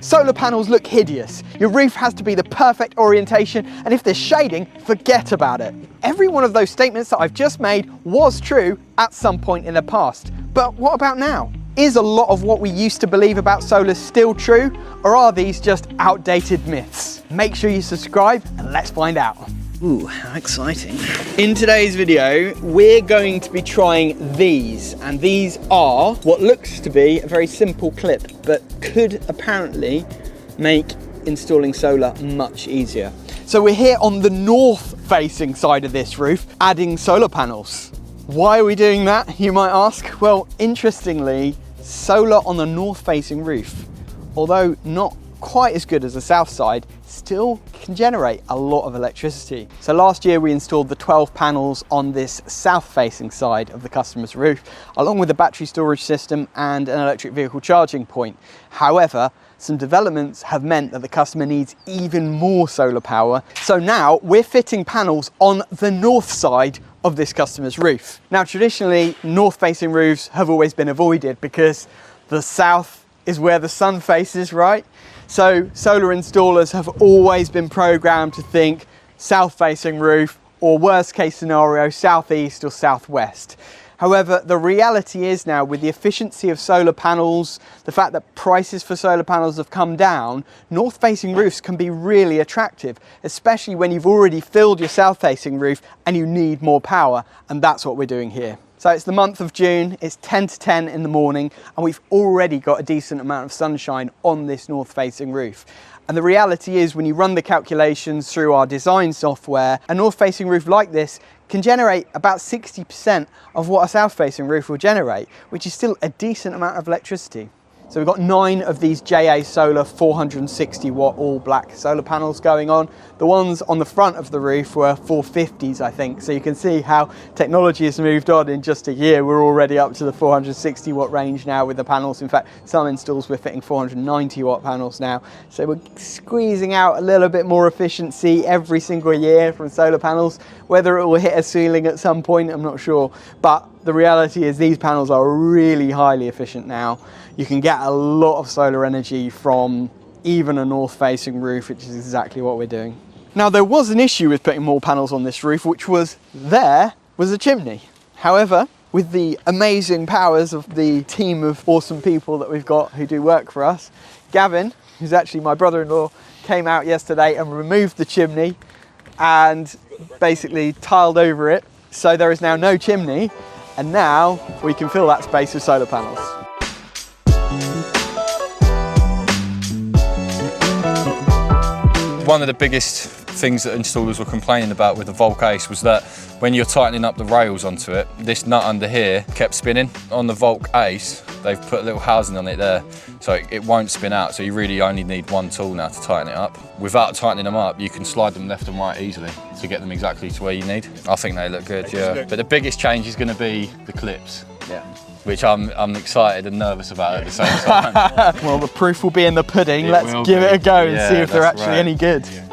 Solar panels look hideous. Your roof has to be the perfect orientation, and if there's shading, forget about it. Every one of those statements that I've just made was true at some point in the past. But what about now? Is a lot of what we used to believe about solar still true, or are these just outdated myths? Make sure you subscribe and let's find out. Ooh, how exciting. In today's video, we're going to be trying these, and these are what looks to be a very simple clip, but could apparently make installing solar much easier. So we're here on the north facing side of this roof, adding solar panels. Why are we doing that, you might ask? Well, interestingly, solar on the north facing roof, although not quite as good as the south side, still can generate a lot of electricity. So last year we installed the 12 panels on this south facing side of the customer's roof, along with a battery storage system and an electric vehicle charging point. However, some developments have meant that the customer needs even more solar power. So now we're fitting panels on the north side of this customer's roof. Now, traditionally, north facing roofs have always been avoided because the south is where the sun faces, right? So solar installers have always been programmed to think south facing roof, or worst case scenario, southeast or southwest. However, the reality is now, with the efficiency of solar panels, the fact that prices for solar panels have come down, north facing roofs can be really attractive, especially when you've already filled your south facing roof and you need more power, and that's what we're doing here. So it's the month of June, it's 10 to 10 in the morning, and we've already got a decent amount of sunshine on this north facing roof. And the reality is, when you run the calculations through our design software, a north facing roof like this can generate about 60% of what a south facing roof will generate, which is still a decent amount of electricity. So we've got 9 of these JA Solar 460 watt all black solar panels going on. The ones on the front of the roof were 450s, I think. So you can see how technology has moved on in just a year. We're already up to the 460 watt range now with the panels. In fact, some installs we're fitting 490 watt panels now. So we're squeezing out a little bit more efficiency every single year from solar panels. Whether it will hit a ceiling at some point, I'm not sure. But the reality is these panels are really highly efficient now. You can get a lot of solar energy from even a north facing roof, which is exactly what we're doing. Now, there was an issue with putting more panels on this roof, which was there was a chimney. However, with the amazing powers of the team of awesome people that we've got who do work for us, Gavin, who's actually my brother-in-law, came out yesterday and removed the chimney and basically tiled over it. So there is now no chimney, and now we can fill that space with solar panels. One of the biggest things that installers were complaining about with the Volk Ace was that when you're tightening up the rails onto it, this nut under here kept spinning. On the Volk Ace, they've put a little housing on it there, so it won't spin out, so you really only need one tool now to tighten it up. Without tightening them up, you can slide them left and right easily to get them exactly to where you need. I think they look good, yeah. But the biggest change is going to be the clips. Yeah. Which I'm excited and nervous about at the same time. Well, the proof will be in the pudding. Let's give it a go and see if they're actually any good. Yeah.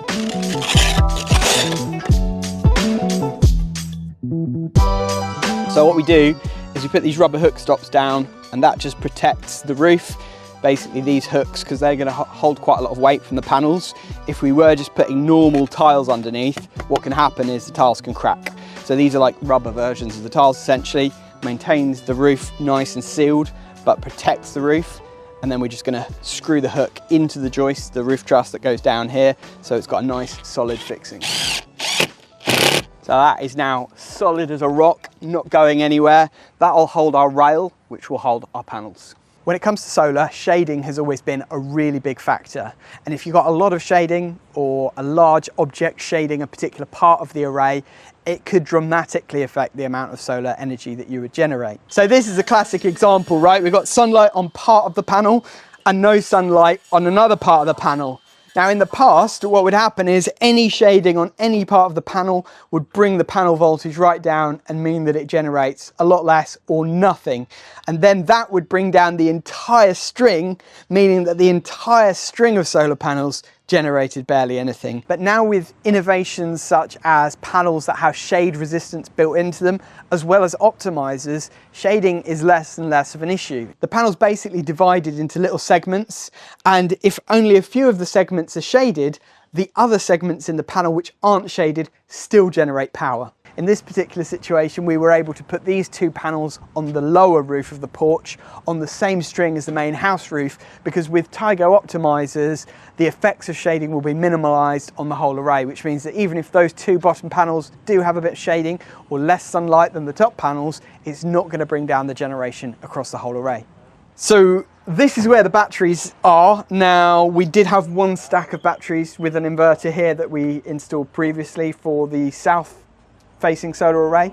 So what we do is we put these rubber hook stops down, and that just protects the roof. Basically these hooks, because they're going to hold quite a lot of weight from the panels. If we were just putting normal tiles underneath, what can happen is the tiles can crack. So these are like rubber versions of the tiles essentially. Maintains the roof nice and sealed, but protects the roof. And then we're just going to screw the hook into the joist, the roof truss that goes down here, so it's got a nice solid fixing. So that is now solid as a rock, not going anywhere. That'll hold our rail, which will hold our panels. When it comes to solar, shading has always been a really big factor. And if you've got a lot of shading or a large object shading a particular part of the array, it could dramatically affect the amount of solar energy that you would generate. So this is a classic example, right? We've got sunlight on part of the panel and no sunlight on another part of the panel. Now, in the past, what would happen is any shading on any part of the panel would bring the panel voltage right down and mean that it generates a lot less or nothing. And then that would bring down the entire string, meaning that the entire string of solar panels generated barely anything. But now with innovations such as panels that have shade resistance built into them, as well as optimizers, shading is less and less of an issue. The panel's basically divided into little segments, and if only a few of the segments are shaded, the other segments in the panel which aren't shaded still generate power. In this particular situation, we were able to put these two panels on the lower roof of the porch on the same string as the main house roof, because with Tigo optimizers, the effects of shading will be minimalized on the whole array, which means that even if those two bottom panels do have a bit of shading or less sunlight than the top panels, it's not going to bring down the generation across the whole array. So this is where the batteries are. Now, we did have one stack of batteries with an inverter here that we installed previously for the south facing solar array.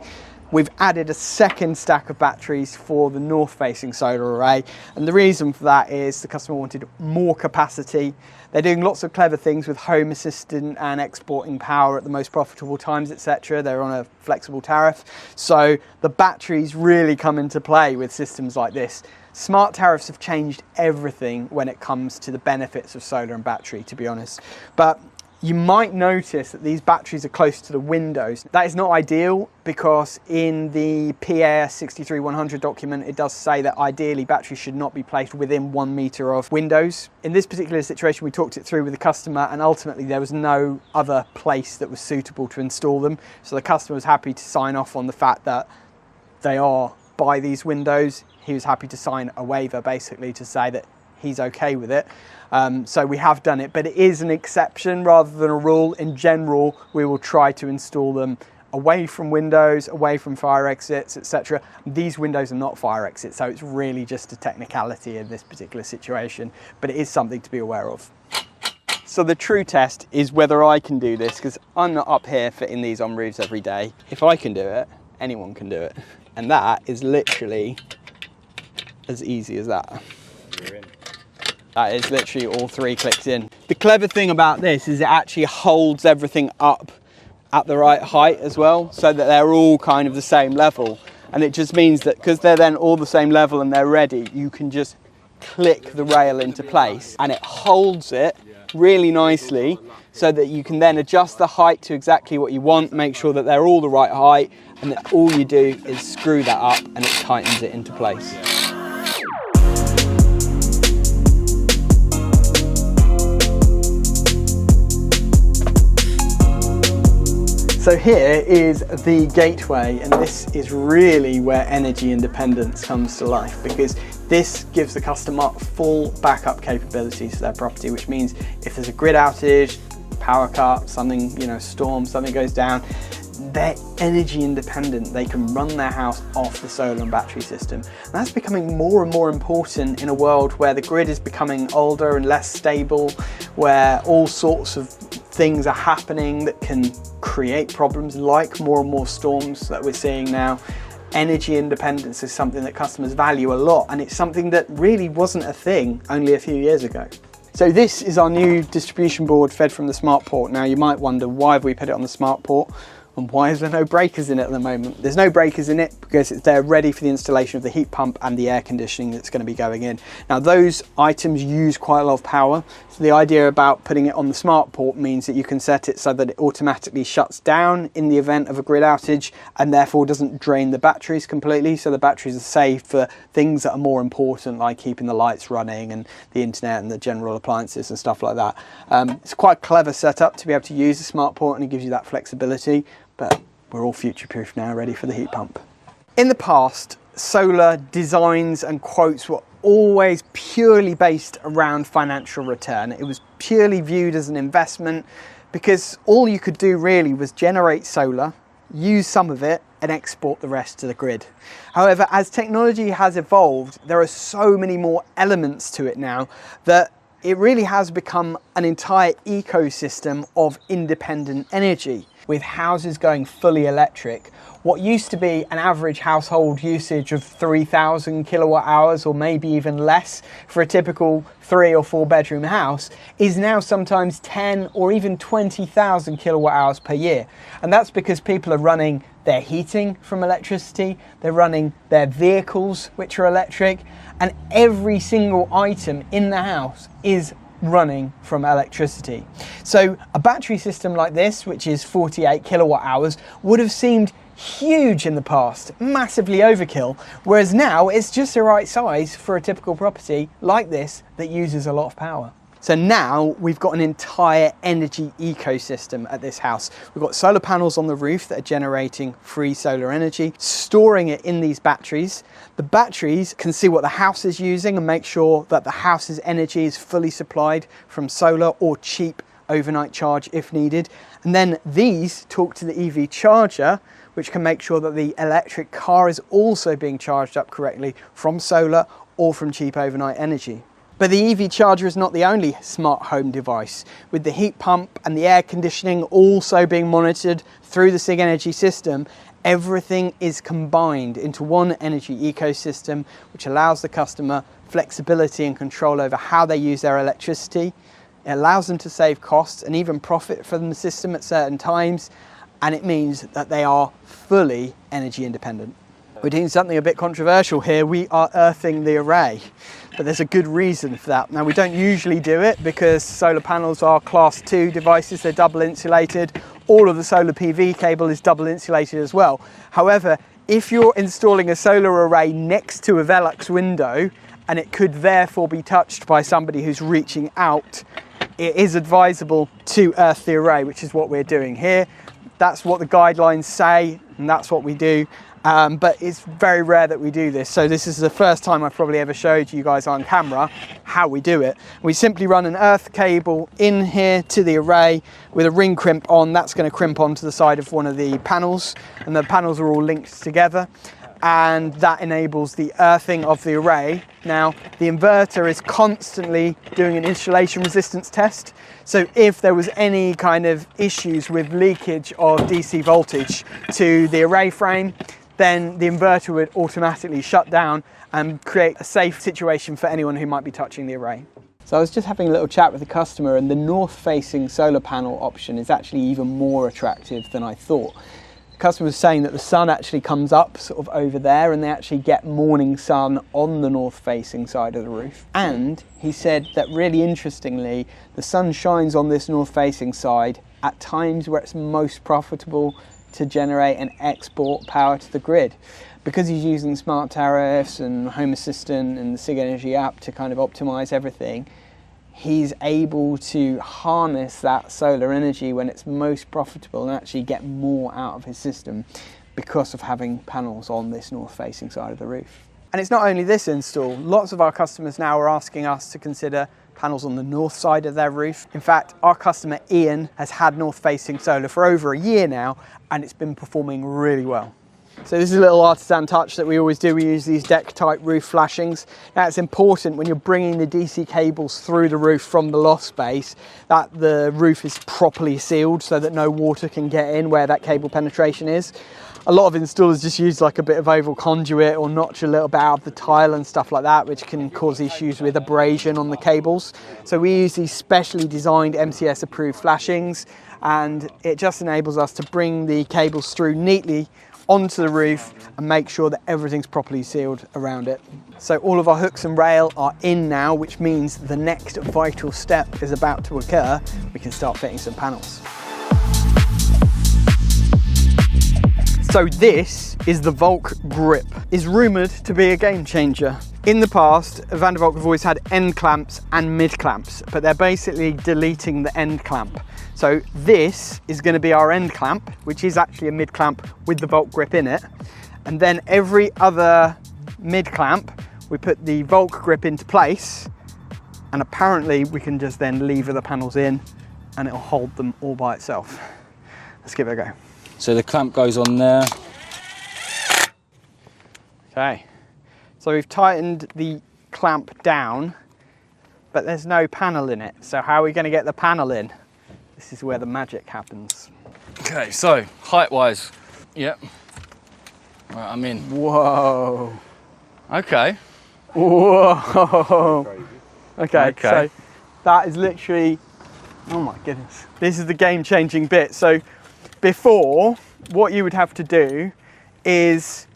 We've added a second stack of batteries for the north facing solar array, and the reason for that is the customer wanted more capacity. They're doing lots of clever things with Home Assistant and exporting power at the most profitable times, etc. They're on a flexible tariff, so the batteries really come into play with systems like this. Smart tariffs have changed everything when it comes to the benefits of solar and battery, to be honest. But you might notice that these batteries are close to the windows. That is not ideal, because in the PAS 63100 document, it does say that ideally batteries should not be placed within 1 meter of windows. In this particular situation, we talked it through with the customer, and ultimately there was no other place that was suitable to install them. So the customer was happy to sign off on the fact that they are by these windows. He was happy to sign a waiver basically to say that he's okay with it. So we have done it, but it is an exception rather than a rule. In general, we will try to install them away from windows, away from fire exits, etc. These windows are not fire exits, so it's really just a technicality in this particular situation, but it is something to be aware of. So the true test is whether I can do this, because I'm not up here fitting these on roofs every day. If I can do it, anyone can do it. And that is literally as easy as that. You're in. That is literally all 3 clicks in. The clever thing about this is it actually holds everything up at the right height as well, so that they're all kind of the same level. And it just means that because they're then all the same level and they're ready, you can just click the rail into place and it holds it really nicely, so that you can then adjust the height to exactly what you want, make sure that they're all the right height, and that all you do is screw that up and it tightens it into place. So here is the gateway, and this is really where energy independence comes to life, because this gives the customer full backup capabilities to their property, which means if there's a grid outage, power cut, something, storm, something goes down, they're energy independent. They can run their house off the solar and battery system. And that's becoming more and more important in a world where the grid is becoming older and less stable, where all sorts of things are happening that can create problems, like more and more storms that we're seeing now. Energy independence is something that customers value a lot, and it's something that really wasn't a thing only a few years ago. So this is our new distribution board fed from the smart port. Now you might wonder, why have we put it on the smart port? And why is there no breakers in it at the moment? There's no breakers in it because it's there ready for the installation of the heat pump and the air conditioning that's going to be going in. Now those items use quite a lot of power. So the idea about putting it on the smart port means that you can set it so that it automatically shuts down in the event of a grid outage, and therefore doesn't drain the batteries completely. So the batteries are saved for things that are more important, like keeping the lights running and the internet and the general appliances and stuff like that. It's quite a clever setup to be able to use the smart port, and it gives you that flexibility. But we're all future-proof now, ready for the heat pump. In the past, solar designs and quotes were always purely based around financial return. It was purely viewed as an investment, because all you could do really was generate solar, use some of it, and export the rest to the grid. However, as technology has evolved, there are so many more elements to it now that it really has become an entire ecosystem of independent energy. With houses going fully electric, what used to be an average household usage of 3,000 kilowatt hours, or maybe even less for a typical 3 or 4 bedroom house, is now sometimes 10 or even 20,000 kilowatt hours per year. And that's because people are running their heating from electricity, they're running their vehicles which are electric, and every single item in the house is running from electricity. So a battery system like this, which is 48 kilowatt hours, would have seemed huge in the past, massively overkill, whereas now it's just the right size for a typical property like this that uses a lot of power. So now we've got an entire energy ecosystem at this house. We've got solar panels on the roof that are generating free solar energy, storing it in these batteries. The batteries can see what the house is using and make sure that the house's energy is fully supplied from solar or cheap overnight charge if needed. And then these talk to the EV charger, which can make sure that the electric car is also being charged up correctly from solar or from cheap overnight energy. But the EV charger is not the only smart home device, with the heat pump and the air conditioning also being monitored through the 𝐒ِG energy system. Everything is combined into one energy ecosystem, which allows the customer flexibility and control over how they use their electricity. It allows them to save costs and even profit from the system at certain times, and it means that they are fully energy independent. We're doing something a bit controversial here. We are earthing the array, but there's a good reason for that. Now, we don't usually do it because solar panels are class 2 devices. They're double insulated. All of the solar PV cable is double insulated as well. However, if you're installing a solar array next to a Velux window and it could therefore be touched by somebody who's reaching out, it is advisable to earth the array, which is what we're doing here. That's what the guidelines say, and that's what we do. But it's very rare that we do this. So this is the first time I've probably ever showed you guys on camera how we do it. We simply run an earth cable in here to the array with a ring crimp on. That's going to crimp onto the side of one of the panels, and the panels are all linked together, and that enables the earthing of the array. Now, the inverter is constantly doing an insulation resistance test. So if there was any kind of issues with leakage of DC voltage to the array frame, then the inverter would automatically shut down and create a safe situation for anyone who might be touching the array. So I was just having a little chat with the customer, and the north-facing solar panel option is actually even more attractive than I thought. The customer was saying that the sun actually comes up sort of over there, and they actually get morning sun on the north-facing side of the roof. And he said that really interestingly, the sun shines on this north-facing side at times where it's most profitable to generate and export power to the grid. Because he's using smart tariffs and Home Assistant and the 𝐒ِG Energy app to kind of optimize everything, he's able to harness that solar energy when it's most profitable and actually get more out of his system because of having panels on this north-facing side of the roof. And it's not only this install. Lots of our customers now are asking us to consider panels on the north side of their roof. In fact, our customer Ian has had north-facing solar for over a year now, and it's been performing really well. So this is a little Artisan touch that we always do. We use these deck-type roof flashings. Now, it's important when you're bringing the DC cables through the roof from the loft space that the roof is properly sealed so that no water can get in where that cable penetration is. A lot of installers just use like a bit of oval conduit or notch a little bit out of the tile and stuff like that, which can cause issues with abrasion on the cables. So we use these specially designed MCS approved flashings, and it just enables us to bring the cables through neatly onto the roof and make sure that everything's properly sealed around it. So all of our hooks and rail are in now, which means the next vital step is about to occur. We can start fitting some panels. So this is the Volk grip. It's rumoured to be a game changer. In the past, Van der Volk have always had end clamps and mid clamps, but they're basically deleting the end clamp. So this is going to be our end clamp, which is actually a mid clamp with the Volk grip in it. And then every other mid clamp, we put the Volk grip into place, and apparently we can just then lever the panels in and it'll hold them all by itself. Let's give it a go. So the clamp goes on there. Okay, so we've tightened the clamp down, but there's no panel in it. So how are we going to get the panel in? This is where the magic happens. Okay, so height-wise, yep. Right, I'm in. Whoa. Okay. Whoa. Okay, so that is literally, oh my goodness. This is the game-changing bit. So before, what you would have to do is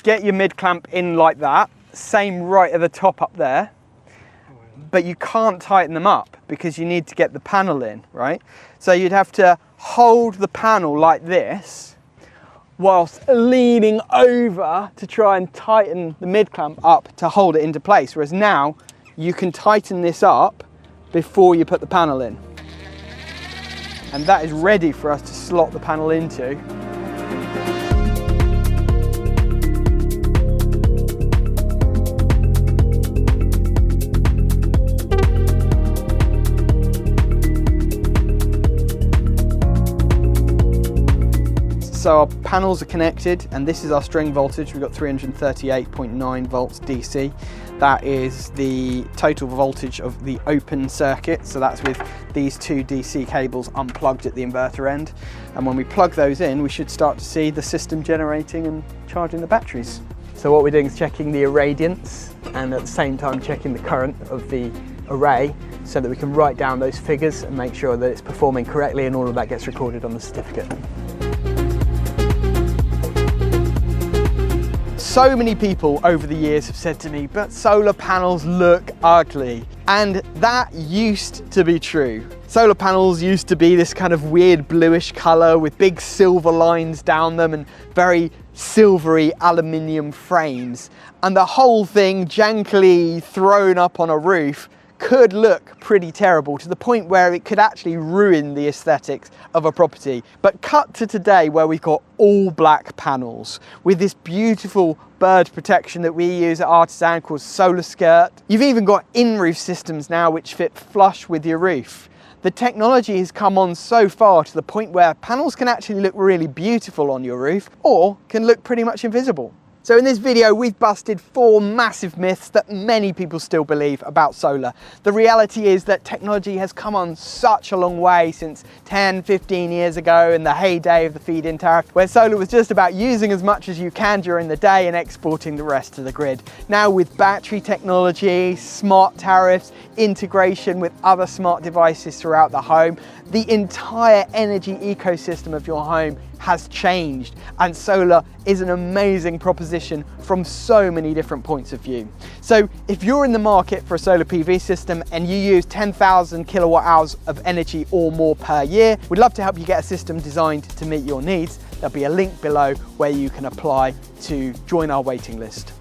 get your mid clamp in like that, same right at the top up there, but you can't tighten them up because you need to get the panel in, right? So you'd have to hold the panel like this whilst leaning over to try and tighten the mid clamp up to hold it into place. Whereas now you can tighten this up before you put the panel in. And that is ready for us to slot the panel into. So our panels are connected, and this is our string voltage. We've got 338.9 volts DC. That is the total voltage of the open circuit. So that's with these two DC cables unplugged at the inverter end. And when we plug those in, we should start to see the system generating and charging the batteries. So what we're doing is checking the irradiance and at the same time checking the current of the array so that we can write down those figures and make sure that it's performing correctly, and all of that gets recorded on the certificate. So many people over the years have said to me, but solar panels look ugly. And that used to be true. Solar panels used to be this kind of weird bluish colour with big silver lines down them and very silvery aluminium frames. And the whole thing jankily thrown up on a roof could look pretty terrible, to the point where it could actually ruin the aesthetics of a property. But cut to today, where we've got all black panels with this beautiful bird protection that we use at Artisan called Solar Skirt. You've even got in-roof systems now which fit flush with your roof. The technology has come on so far to the point where panels can actually look really beautiful on your roof, or can look pretty much invisible. So in this video, we've busted 4 massive myths that many people still believe about solar. The reality is that technology has come on such a long way since 10, 15 years ago in the heyday of the feed-in tariff, where solar was just about using as much as you can during the day and exporting the rest to the grid. Now with battery technology, smart tariffs, integration with other smart devices throughout the home, the entire energy ecosystem of your home has changed, and solar is an amazing proposition from so many different points of view. So if you're in the market for a solar PV system and you use 10,000 kilowatt hours of energy or more per year, we'd love to help you get a system designed to meet your needs. There'll be a link below where you can apply to join our waiting list.